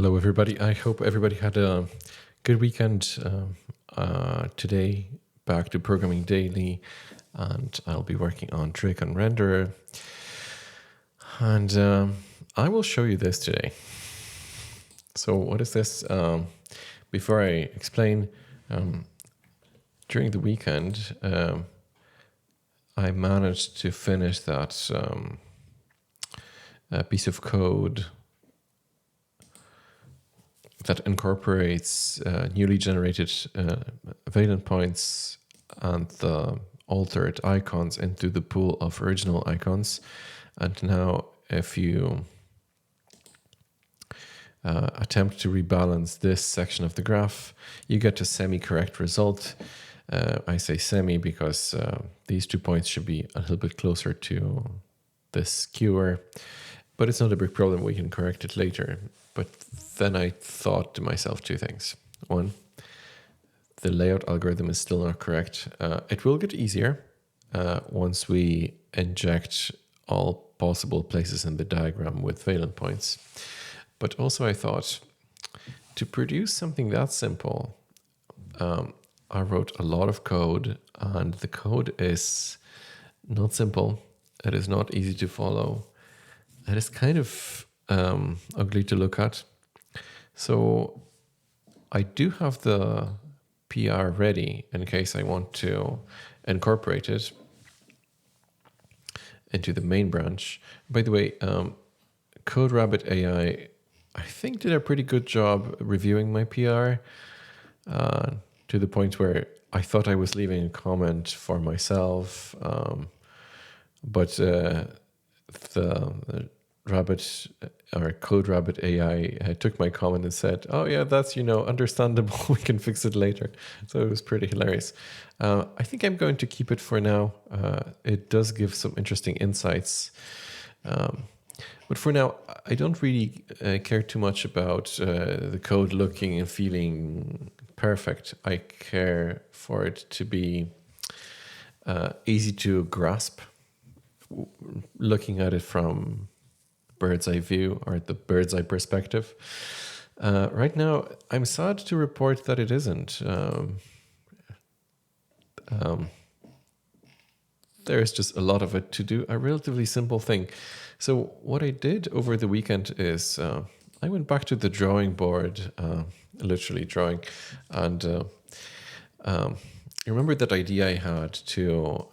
Hello, everybody. I hope everybody had a good weekend. Today, back to programming daily, and I'll be working on drakon renderer. And I will show you this today. So, what is this? Before I explain, during the weekend, I managed to finish that piece of code that incorporates newly generated valence points and the altered icons into the pool of original icons. And now if you attempt to rebalance this section of the graph, you get a semi-correct result. I say semi because these 2 points should be a little bit closer to this skewer, but it's not a big problem. We can correct it later. But then I thought to myself 2 things. One, the layout algorithm is still not correct. It will get easier once we inject all possible places in the diagram with valence points. But also I thought, to produce something that simple, I wrote a lot of code, and the code is not simple. It is not easy to follow. It is kind of ugly to look at. So I do have the PR ready in case I want to incorporate it into the main branch. By the way, CodeRabbit AI, I think, did a pretty good job reviewing my PR to the point where I thought I was leaving a comment for myself, but the Rabbit or CodeRabbit AI took my comment and said, "Oh yeah, that's understandable. We can fix it later." So it was pretty hilarious. I think I'm going to keep it for now. It does give some interesting insights, but for now, I don't really care too much about the code looking and feeling perfect. I care for it to be easy to grasp, looking at it from bird's eye view or the bird's eye perspective. Right now, I'm sad to report that it isn't. There's just a lot of it to do, a relatively simple thing. So what I did over the weekend is I went back to the drawing board, literally drawing, and you remember that idea I had to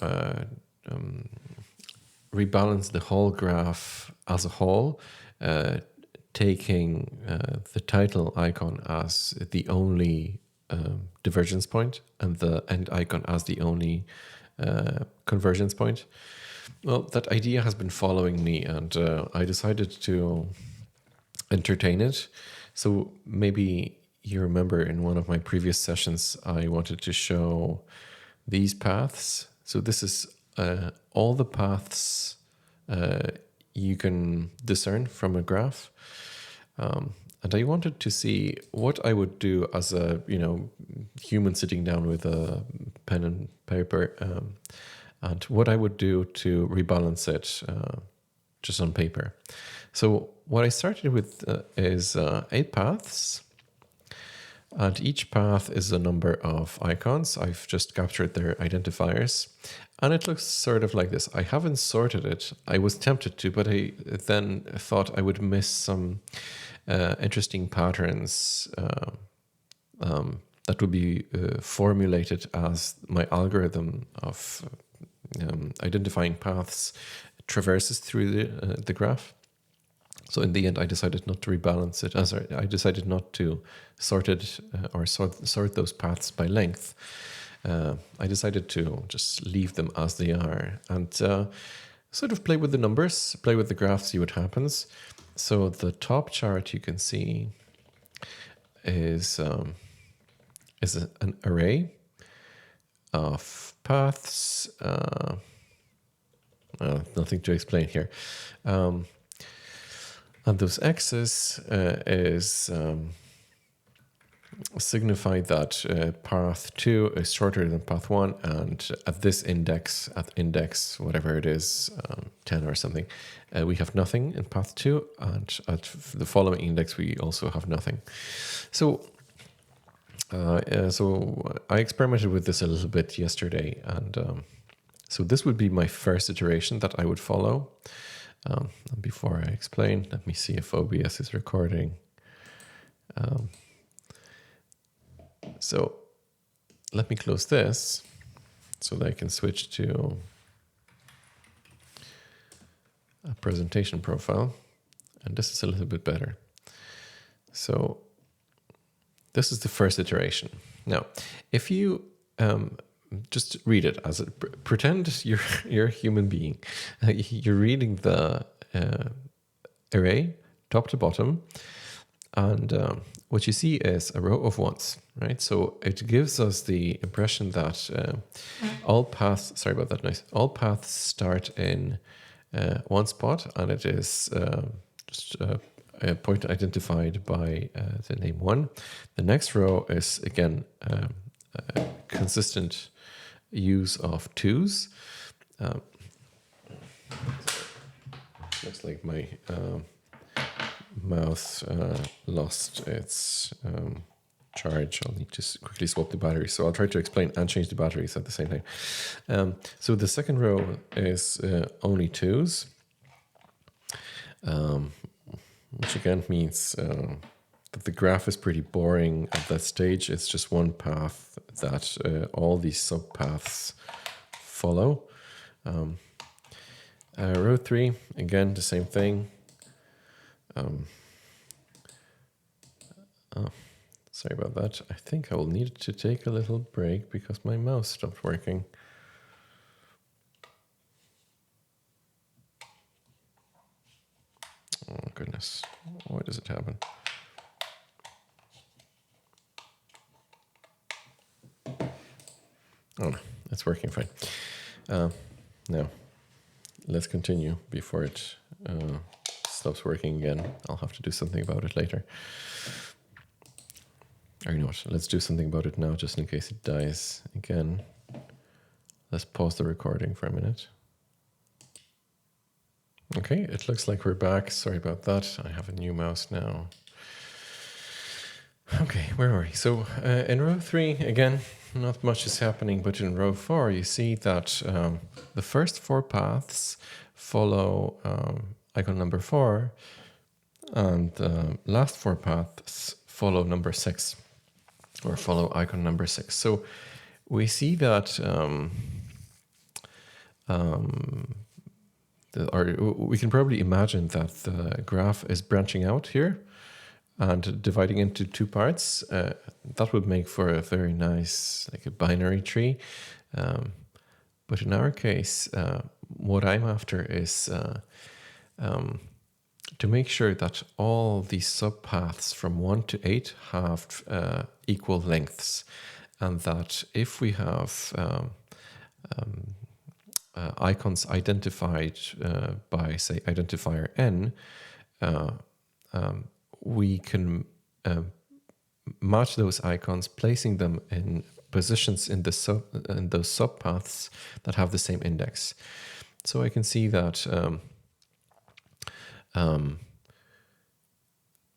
rebalance the whole graph as a whole, taking the title icon as the only divergence point and the end icon as the only convergence point. Well, that idea has been following me, and I decided to entertain it. So maybe you remember in one of my previous sessions, I wanted to show these paths. So this is all the paths you can discern from a graph. And I wanted to see what I would do as a human sitting down with a pen and paper, and what I would do to rebalance it just on paper. So what I started with is 8 paths, and each path is a number of icons. I've just captured their identifiers, and it looks sort of like this. I haven't sorted it. I was tempted to, but I then thought I would miss some interesting patterns that would be formulated as my algorithm of identifying paths traverses through the graph. So in the end, I decided not to rebalance it. I decided not to sort it or sort those paths by length. I decided to just leave them as they are and sort of play with the numbers, play with the graph, see what happens. So the top chart you can see is an array of paths. Nothing to explain here. And those x's is signify that path 2 is shorter than path 1, and at this index, at index whatever it is, 10 or something, we have nothing in path 2, and at the following index we also have nothing. So I experimented with this a little bit yesterday, and so this would be my first iteration that I would follow. Before I explain, let me see if OBS is recording. So let me close this so that I can switch to a presentation profile. And this is a little bit better. So this is the first iteration. Now, if you just read it as pretend you're a human being. You're reading the array top to bottom, and what you see is a row of ones, right? So it gives us the impression that all paths, sorry about that noise, all paths start in one spot, and it is just a point identified by the name 1. The next row is, again, consistent use of 2s. Looks like my mouse lost its charge. I'll need to quickly swap the batteries. So I'll try to explain and change the batteries at the same time. So the second row is only 2s, which again means that the graph is pretty boring at that stage. It's just one path that all these subpaths follow. Row 3, again, the same thing. Sorry about that. I think I will need to take a little break because my mouse stopped working. Oh, goodness. Why does it happen? Oh, no, it's working fine. Now, let's continue before it stops working again. I'll have to do something about it later. Or you know what, let's do something about it now just in case it dies again. Let's pause the recording for a minute. Okay, it looks like we're back. Sorry about that. I have a new mouse now. Okay, where are we? So in row 3, again, not much is happening, but in row 4, you see that the first 4 paths follow icon number 4, and the last 4 paths follow number 6, or follow icon number 6. So we see that we can probably imagine that the graph is branching out here and dividing into 2 parts. That would make for a very nice, like a binary tree. But in our case, what I'm after is to make sure that all these subpaths from 1 to 8 have equal lengths, and that if we have icons identified by, say, identifier n, we can match those icons, placing them in positions in those subpaths that have the same index. So I can see that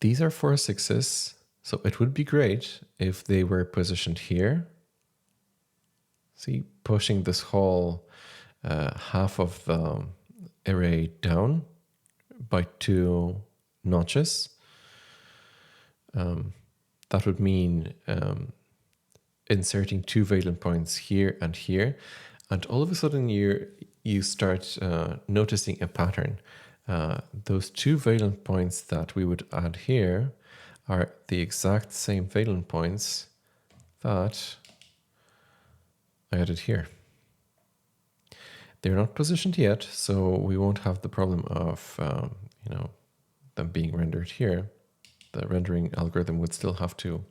these are 4 6s, so it would be great if they were positioned here. See, pushing this whole half of the array down by 2 notches. That would mean inserting 2 valence points here, and all of a sudden you start noticing a pattern. Those 2 valence points that we would add here are the exact same valence points that I added here. They're not positioned yet, so we won't have the problem of them being rendered here. The rendering algorithm would still have to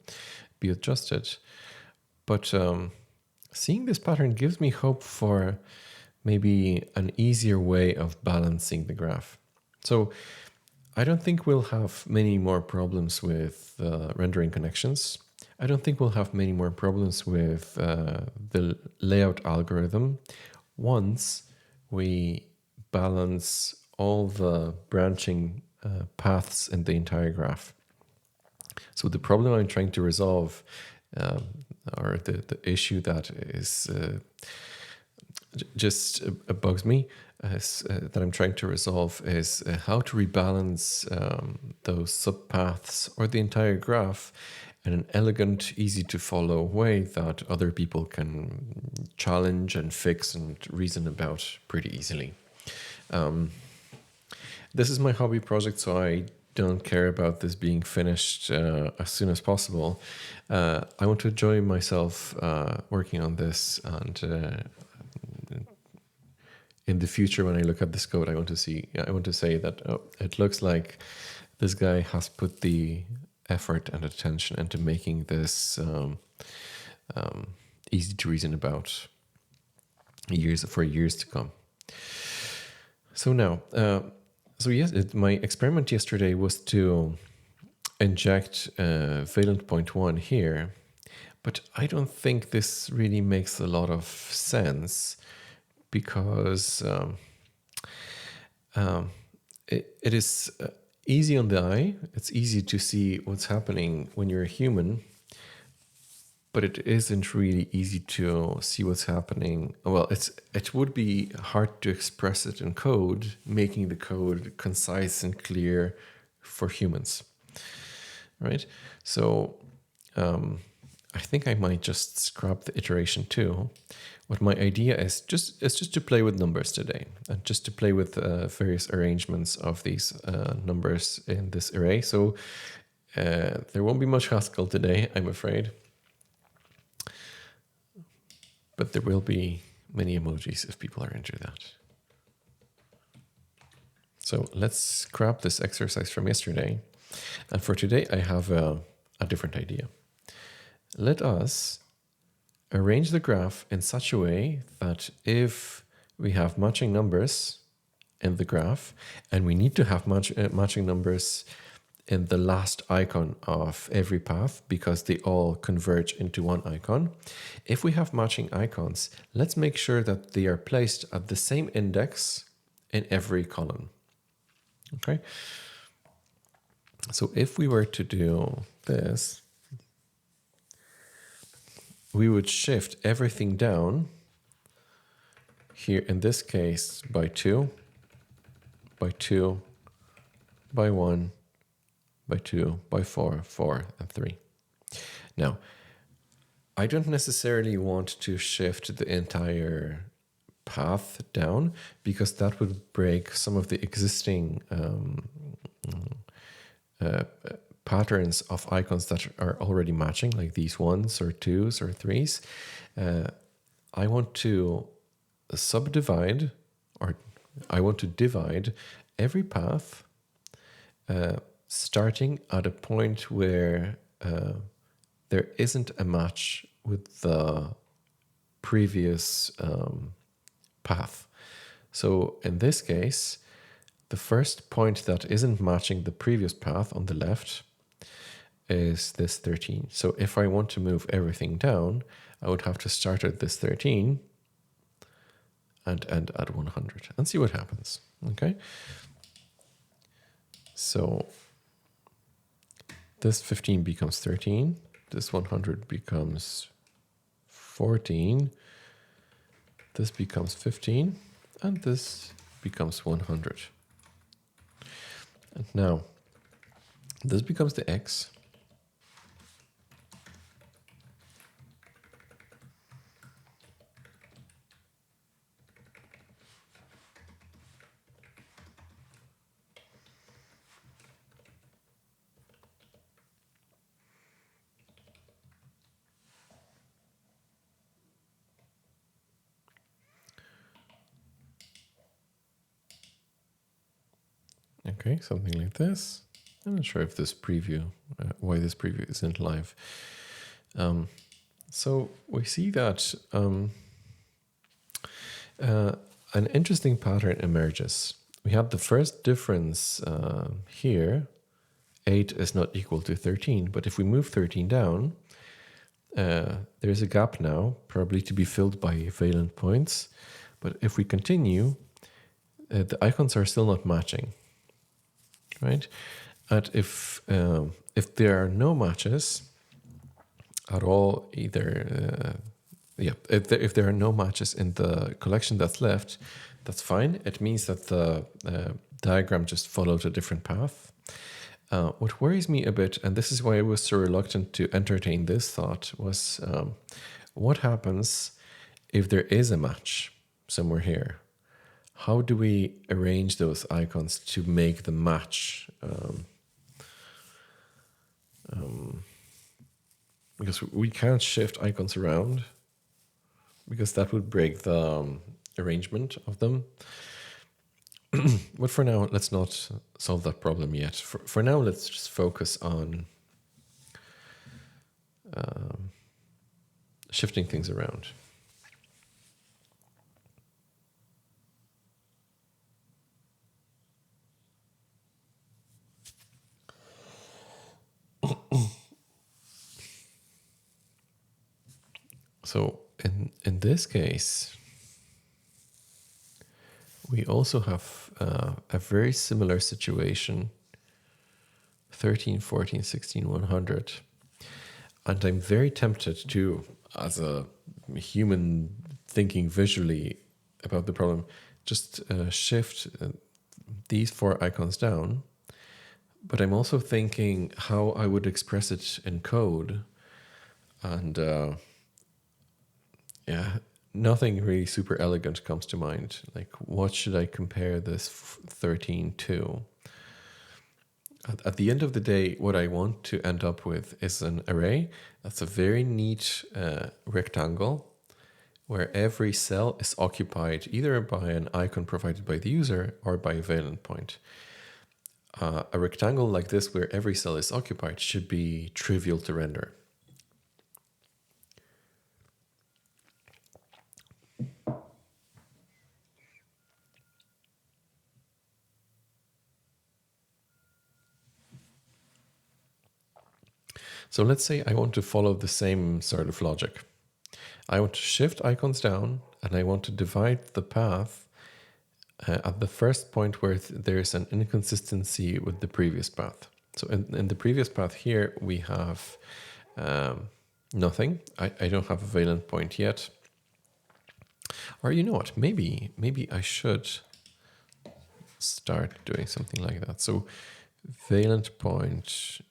be adjusted. But seeing this pattern gives me hope for maybe an easier way of balancing the graph. So I don't think we'll have many more problems with rendering connections. I don't think we'll have many more problems with the layout algorithm once we balance all the branching paths in the entire graph. So the problem I'm trying to resolve, or the issue that is just bugs me, that I'm trying to resolve is how to rebalance those subpaths or the entire graph in an elegant, easy to follow way that other people can challenge and fix and reason about pretty easily. This is my hobby project, so I don't care about this being finished as soon as possible. I want to enjoy myself working on this, and in the future, when I look at this code, I want to say that it looks like this guy has put the effort and attention into making this easy to reason about for years to come. So now, my experiment yesterday was to inject valent point 1 here, but I don't think this really makes a lot of sense because it is easy on the eye. It's easy to see what's happening when you're a human, but it isn't really easy to see what's happening. Well, it would be hard to express it in code, making the code concise and clear for humans, right? So I think I might just scrap the iteration too. What my idea is just to play with numbers today, and just to play with various arrangements of these numbers in this array. So there won't be much Haskell today, I'm afraid. But there will be many emojis if people are into that. So let's scrap this exercise from yesterday. And for today, I have a different idea. Let us arrange the graph in such a way that if we have matching numbers in the graph, and we need to have matching numbers in the last icon of every path because they all converge into one icon. If we have matching icons, let's make sure that they are placed at the same index in every column. Okay. So if we were to do this, we would shift everything down here, in this case, by 2, by 2, by 1, by 2, by 4, 4, and 3. Now, I don't necessarily want to shift the entire path down because that would break some of the existing patterns of icons that are already matching, like these 1s or 2s or 3s. I want to subdivide, or I want to divide every path starting at a point where there isn't a match with the previous path. So in this case, the first point that isn't matching the previous path on the left is this 13. So if I want to move everything down, I would have to start at this 13 and end at 100 and see what happens. Okay. So this 15 becomes 13. This 100 becomes 14. This becomes 15. And this becomes 100. And now this becomes the x. Okay, something like this. I'm not sure if this preview, why this preview isn't live. So we see that an interesting pattern emerges. We have the first difference here. 8 is not equal to 13, but if we move 13 down, there's a gap now, probably to be filled by valent points. But if we continue, the icons are still not matching, right? And if there are no matches at all, either if there are no matches in the collection that's left, that's fine. It means that the diagram just followed a different path. What worries me a bit, and this is why I was so reluctant to entertain this thought, was what happens if there is a match somewhere here? How do we arrange those icons to make the match? Because we can't shift icons around, because that would break the arrangement of them. But for now, let's not solve that problem yet. For now, let's just focus on shifting things around. So in this case, we also have a very similar situation, 13, 14, 16, 100. And I'm very tempted to, as a human thinking visually about the problem, just shift these 4 icons down. But I'm also thinking how I would express it in code. And nothing really super elegant comes to mind. Like, what should I compare this 13 to? At the end of the day, what I want to end up with is an array that's a very neat rectangle where every cell is occupied either by an icon provided by the user or by a valent point. A rectangle like this where every cell is occupied should be trivial to render. So let's say I want to follow the same sort of logic. I want to shift icons down, and I want to divide the path at the first point where there's an inconsistency with the previous path. So in the previous path here, we have nothing. I don't have a valent point yet. Or you know what? Maybe I should start doing something like that. So valent point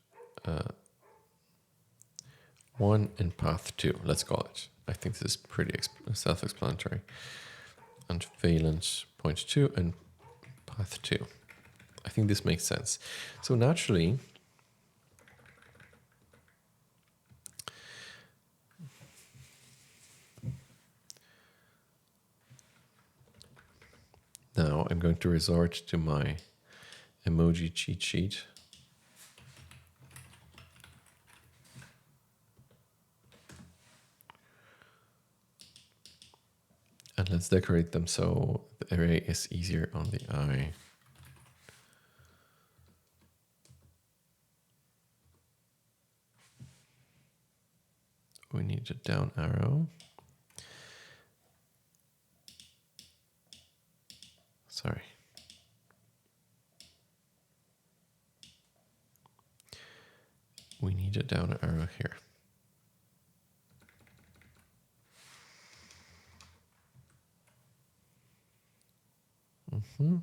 1 in path 2, let's call it. I think this is pretty self-explanatory. And valent point 2 and path 2. I think this makes sense. So naturally, now I'm going to resort to my emoji cheat sheet. And let's decorate them so the array is easier on the eye. We need a down arrow. Sorry. We need a down arrow here. Mm-hmm.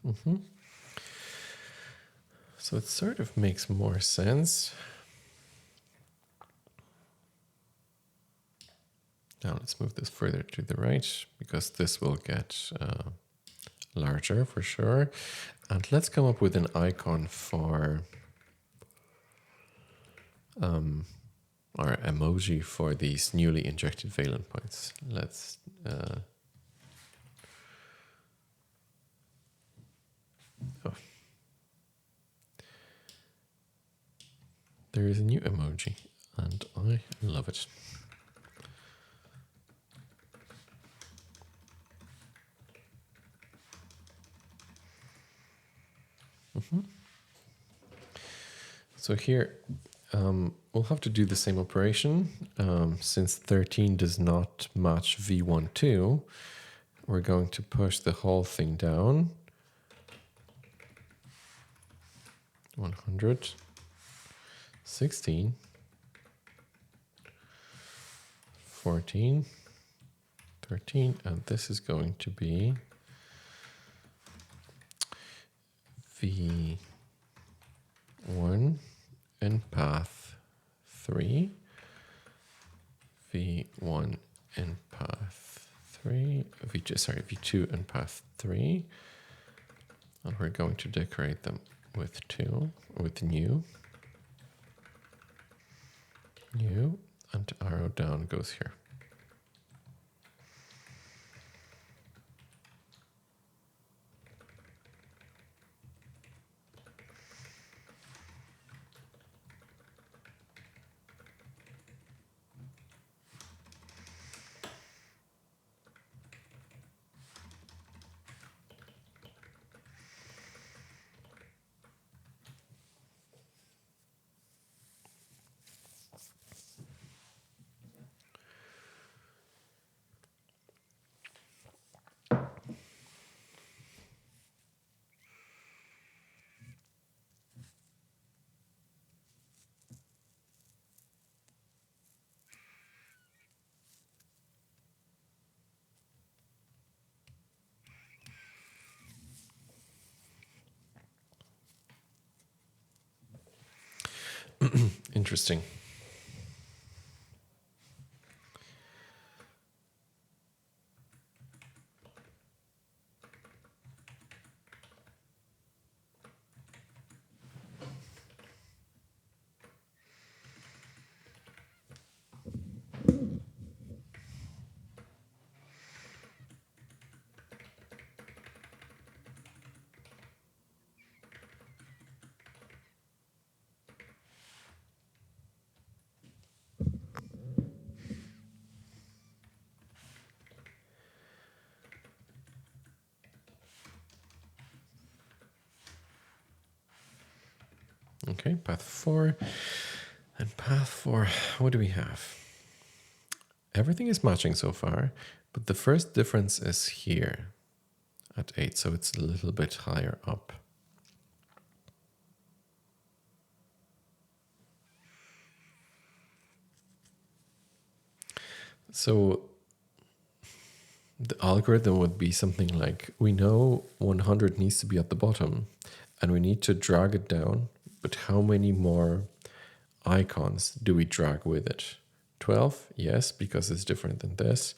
Mm-hmm. So it sort of makes more sense. Now let's move this further to the right because this will get larger for sure. And let's come up with an icon for or emoji for these newly injected valence points. Let's there is a new emoji and I love it. So here we'll have to do the same operation. Since 13 does not match V12, we're going to push the whole thing down. 100, 16, 14, 13, and this is going to be V1 and path 3, V1 and path 3, V2 and path 3, and we're going to decorate them with new, and arrow down goes here. Interesting. Okay, path 4. And path 4, what do we have? Everything is matching so far, but the first difference is here at 8, so it's a little bit higher up. So the algorithm would be something like, we know 100 needs to be at the bottom, and we need to drag it down, but how many more icons do we drag with it? 12, yes, because it's different than this.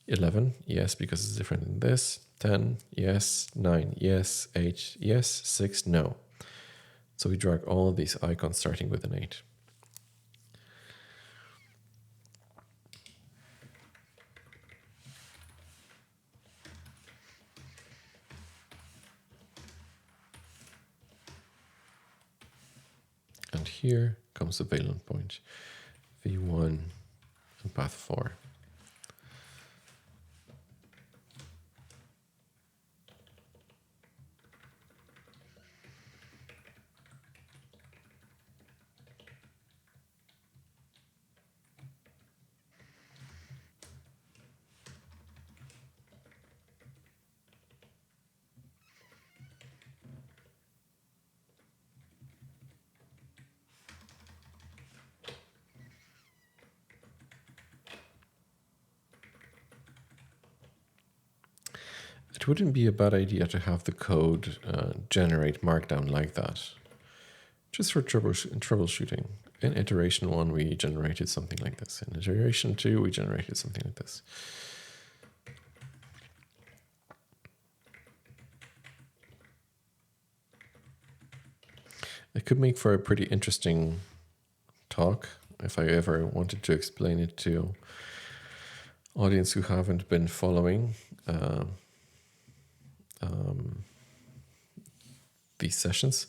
11, yes, because it's different than this. 10, yes. 9, yes. 8, yes. 6, no. So we drag all of these icons starting with an 8. And here comes the valence point, V1 and path 4. It wouldn't be a bad idea to have the code generate markdown like that, just for troubleshooting. In iteration 1, we generated something like this. In iteration 2, we generated something like this. It could make for a pretty interesting talk if I ever wanted to explain it to audience who haven't been following these sessions.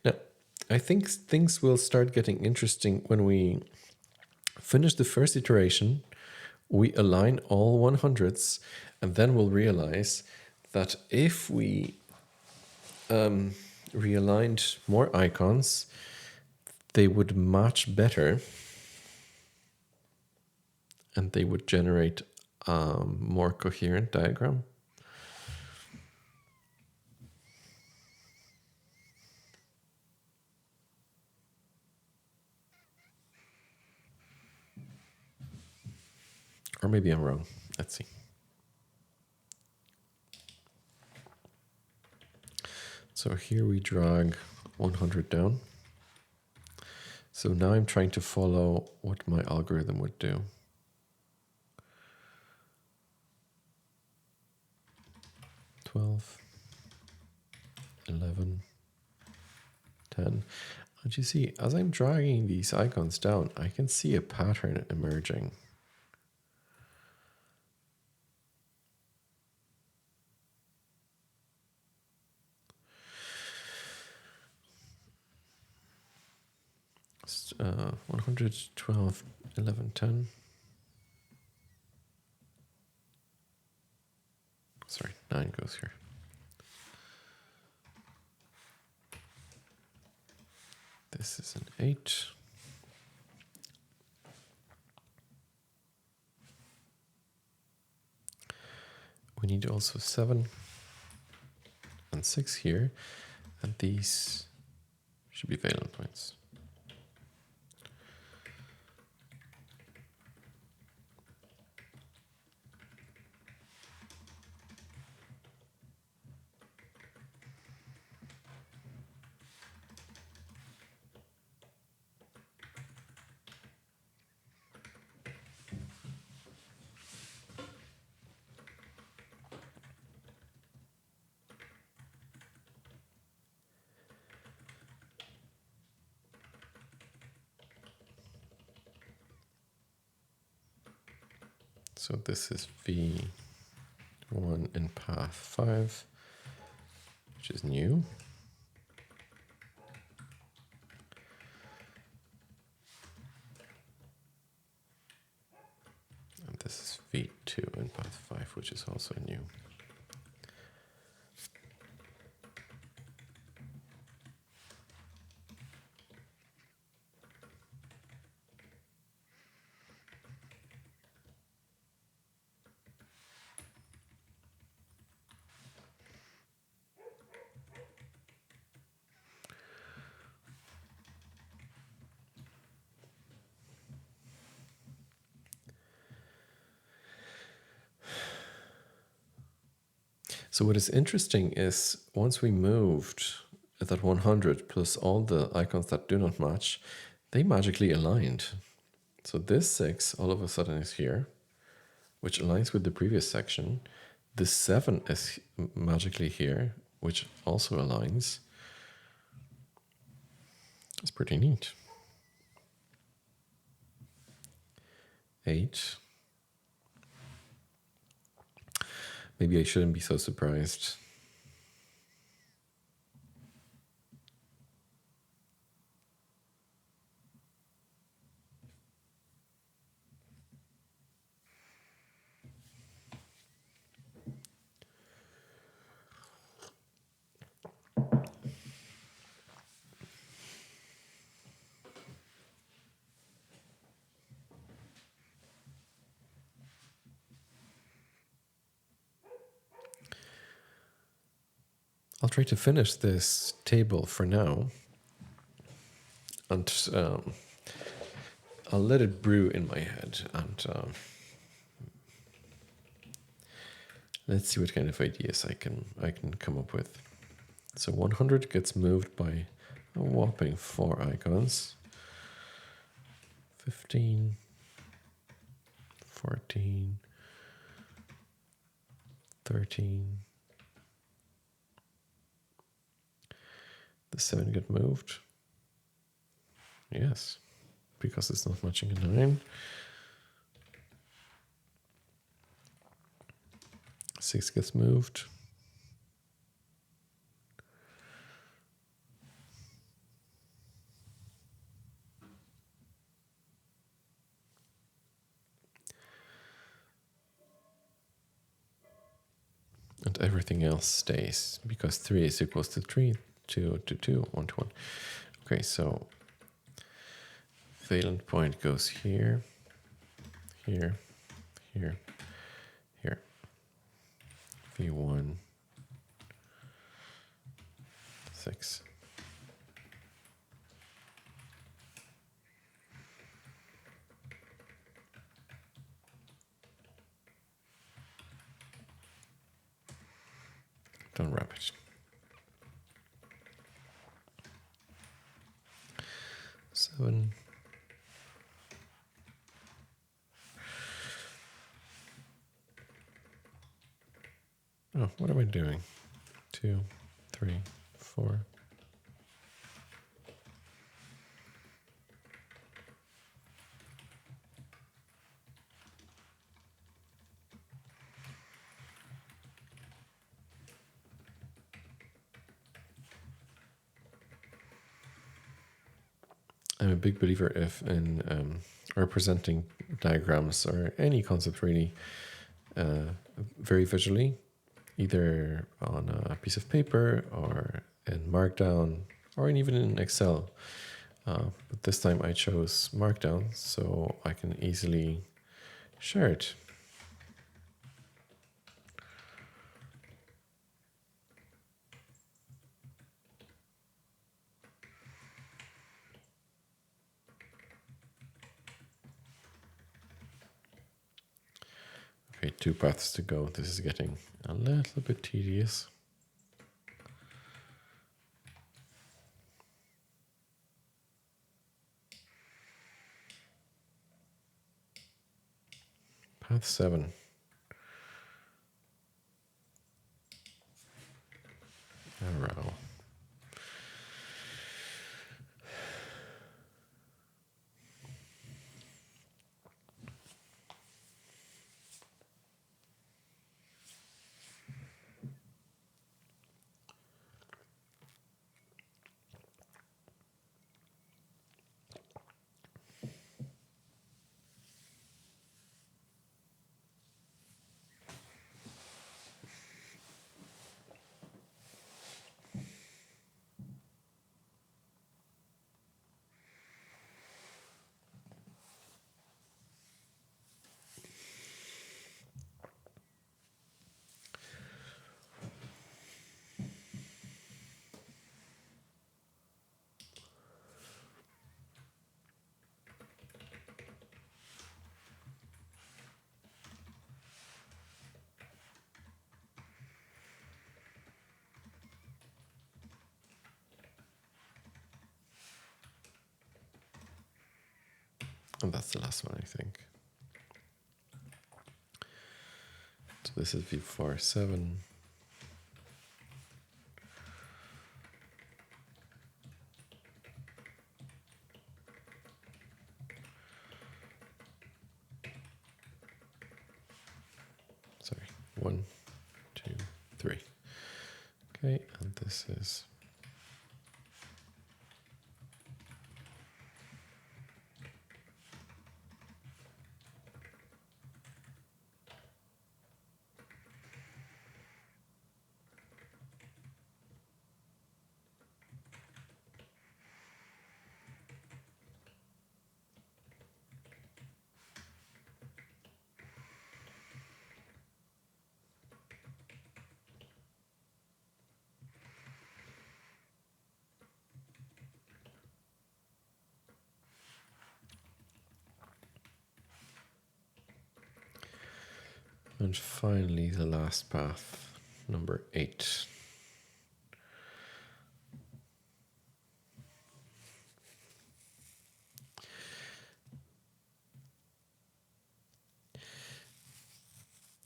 Now, I think things will start getting interesting when we finish the first iteration, we align all 100s, and then we'll realize that if we realigned more icons, they would match better and they would generate a more coherent diagram. Or maybe I'm wrong. Let's see. So here we drag 100 down. So now I'm trying to follow what my algorithm would do. 12, 11, 10. And you see, as I'm dragging these icons down, I can see a pattern emerging. It's 112, 11, 10. Sorry, 9 goes here. This is an 8. We need also 7 and 6 here, and these should be valence points. So this is V1 in path 5, which is new. And this is V2 in path 5, which is also new. So what is interesting is once we moved that 100 plus all the icons that do not match, they magically aligned. So this 6 all of a sudden is here, which aligns with the previous section. This 7 is magically here, which also aligns. It's pretty neat. 8. Maybe I shouldn't be so surprised. I'll try to finish this table for now, and I'll let it brew in my head, and Let's see what kind of ideas I can come up with. So 100 gets moved by a whopping 4 icons. 15, 14, 13. The 7 get moved. Yes, because it's not matching a 9. 6 gets moved. And everything else stays because 3 is equals to 3, 2 to 2, 1 to 1. Okay, so valent point goes here, here, here, here. V1, 6. Don't wrap it. 7. Oh, what am I doing? 2, 3, 4. I'm a big believer in representing diagrams or any concept really very visually, either on a piece of paper or in Markdown or even in Excel. But this time I chose Markdown so I can easily share it. Okay, 2 paths to go. This is getting a little bit tedious. Path 7. Arrow. And that's the last one, I think. So this is V4, 7. Sorry, 1, 2, 3. Okay, and this is And finally, the last path, number 8.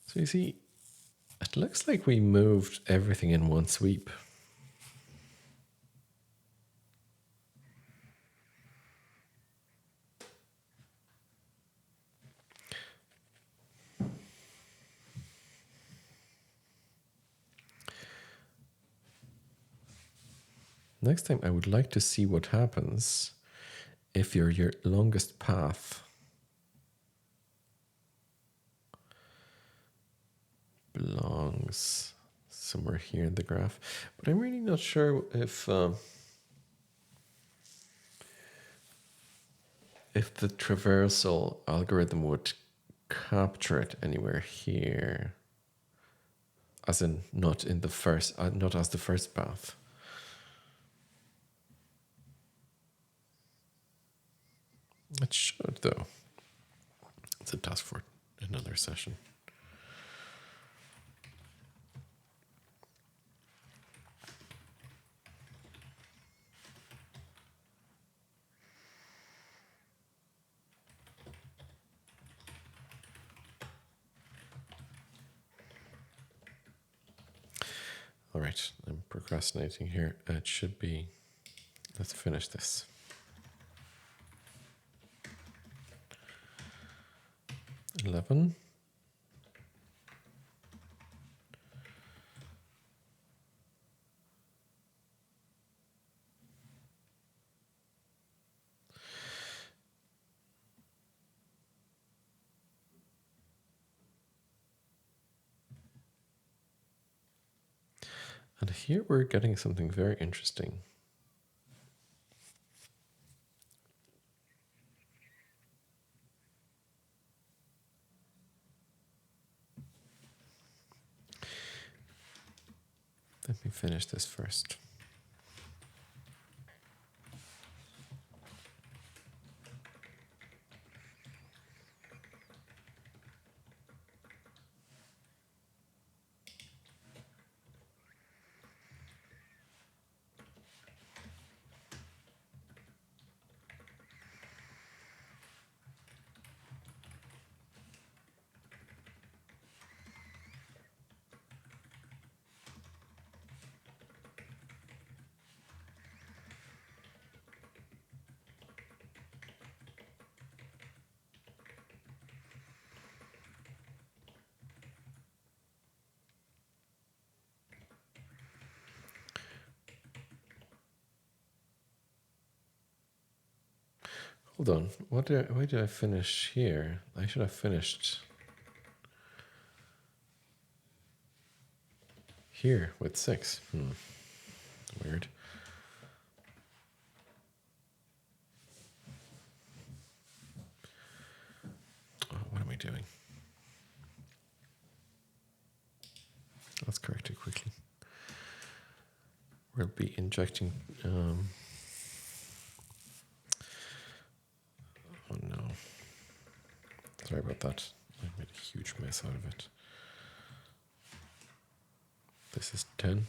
So you see, it looks like we moved everything in one sweep. Next time, I would like to see what happens if your longest path belongs somewhere here in the graph. But I'm really not sure if the traversal algorithm would capture it anywhere here, as in not in the first, not as the first path. It should, though. It's a task for another session. All right, I'm procrastinating here. It should be, let's finish this. $11. And here we're getting something very interesting. Let me finish this first. Hold on. Why did I finish here? I should have finished here with 6. Weird. Oh, what am I doing? Let's correct it quickly. We'll be injecting. Oh no. Sorry about that. I made a huge mess out of it. This is 10.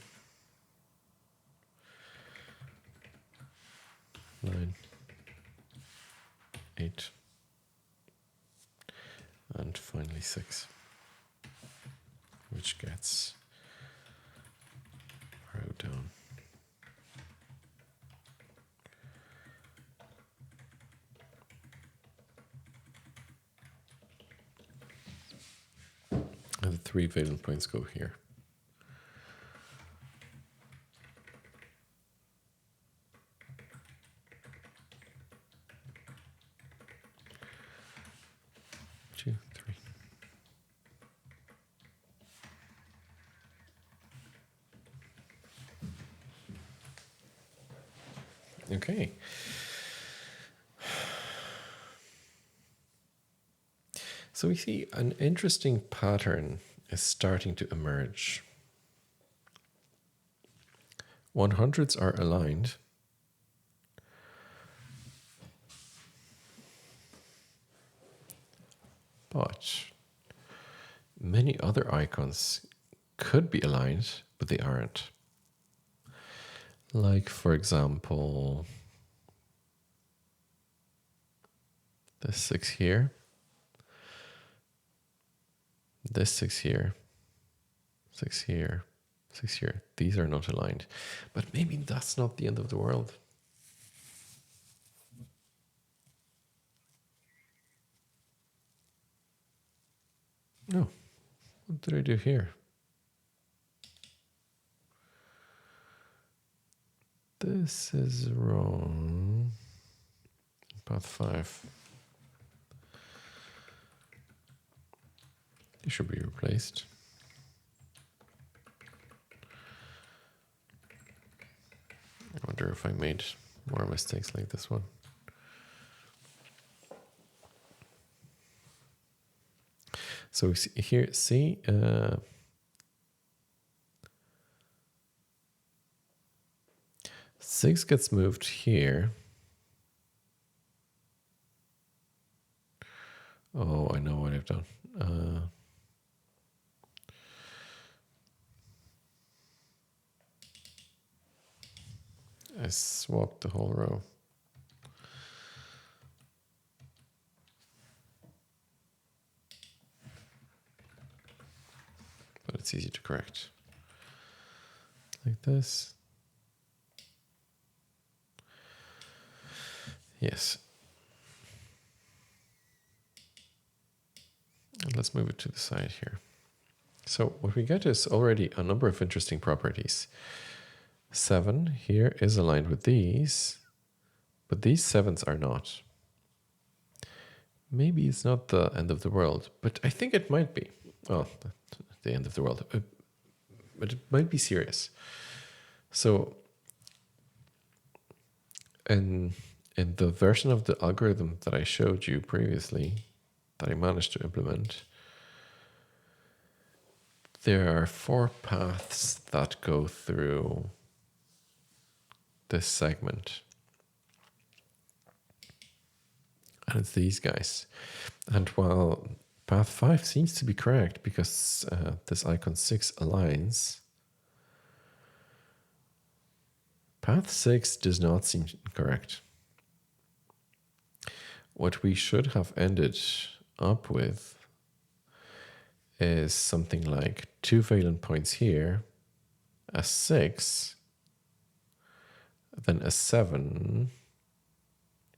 9. 8. And finally 6. Which gets row down. And the 3 valence points go here. Two, 3. Okay. So we see an interesting pattern is starting to emerge. 100s are aligned. But many other icons could be aligned, but they aren't. Like, for example, this 6 here, this 6 here, 6 here, 6 here. These are not aligned. But maybe that's not the end of the world. No. What did I do here? This is wrong. Path 5. It should be replaced. I wonder if I made more mistakes like this one. So here, see, 6 gets moved here. Oh, I know what I've done. I swapped the whole row. But it's easy to correct. Like this. Yes. And let's move it to the side here. So what we get is already a number of interesting properties. 7 here is aligned with these, but these 7s are not. Maybe it's not the end of the world, but I think it might be. Well, the end of the world, but it might be serious. So, in the version of the algorithm that I showed you previously, that I managed to implement, there are 4 paths that go through this segment. And it's these guys. And while path 5 seems to be correct because this icon 6 aligns, path 6 does not seem correct. What we should have ended up with is something like 2 valence points here, a 6, then a 7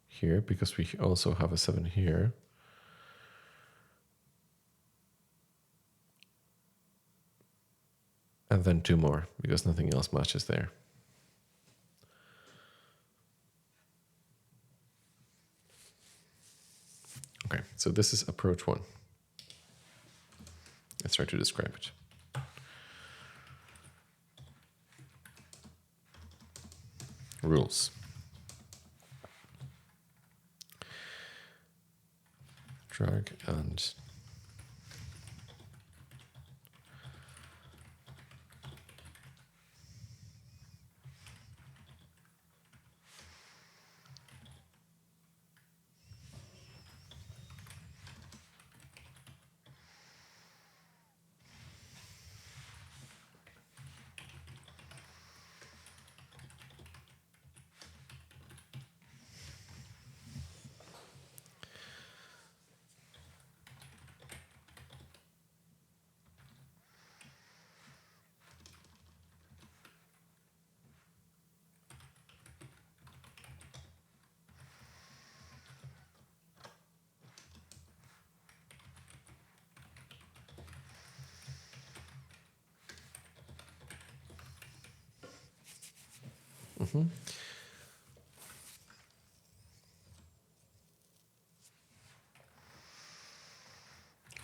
here, because we also have a 7 here. And then 2 more, because nothing else matches there. Okay, so this is approach 1. Let's try to describe it. Rules. Drag and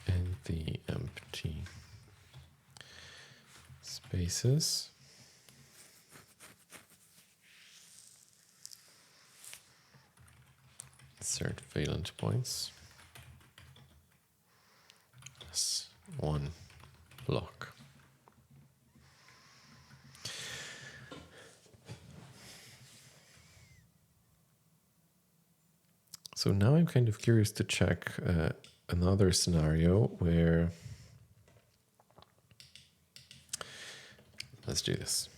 and the empty spaces. Insert valence points as 1 block. So now I'm kind of curious to check another scenario where Let's do this.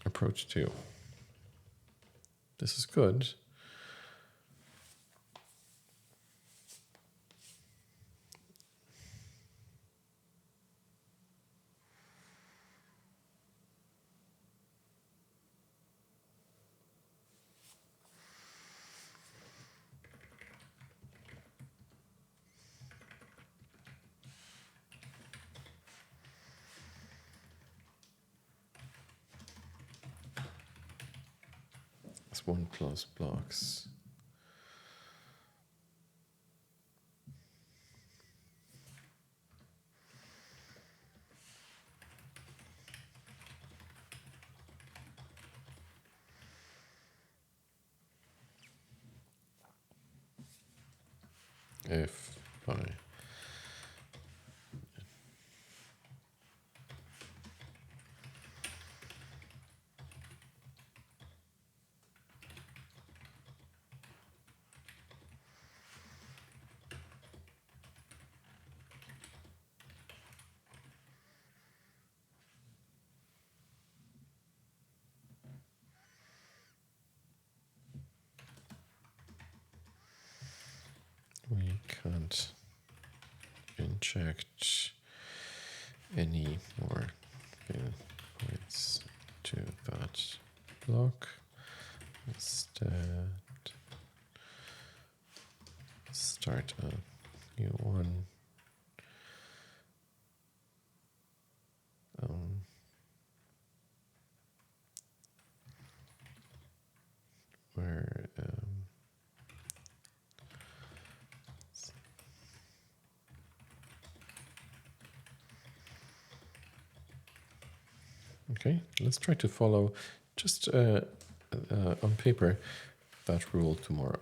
Approach 2. This is good. That's 1 plus blocks. If by we can't inject any more points to that block. Instead, start a new one. Where okay, let's try to follow just on paper that rule tomorrow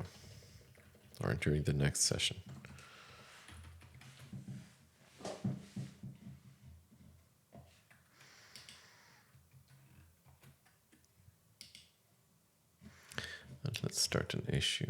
or during the next session. And let's start an issue.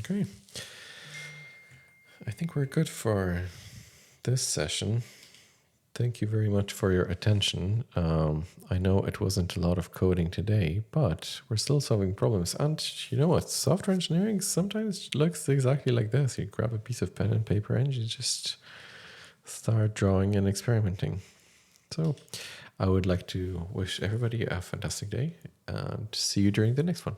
Okay. I think we're good for this session. Thank you very much for your attention. I know it wasn't a lot of coding today, but we're still solving problems. And you know what? Software engineering sometimes looks exactly like this. You grab a piece of pen and paper and you just start drawing and experimenting. So I would like to wish everybody a fantastic day and see you during the next one.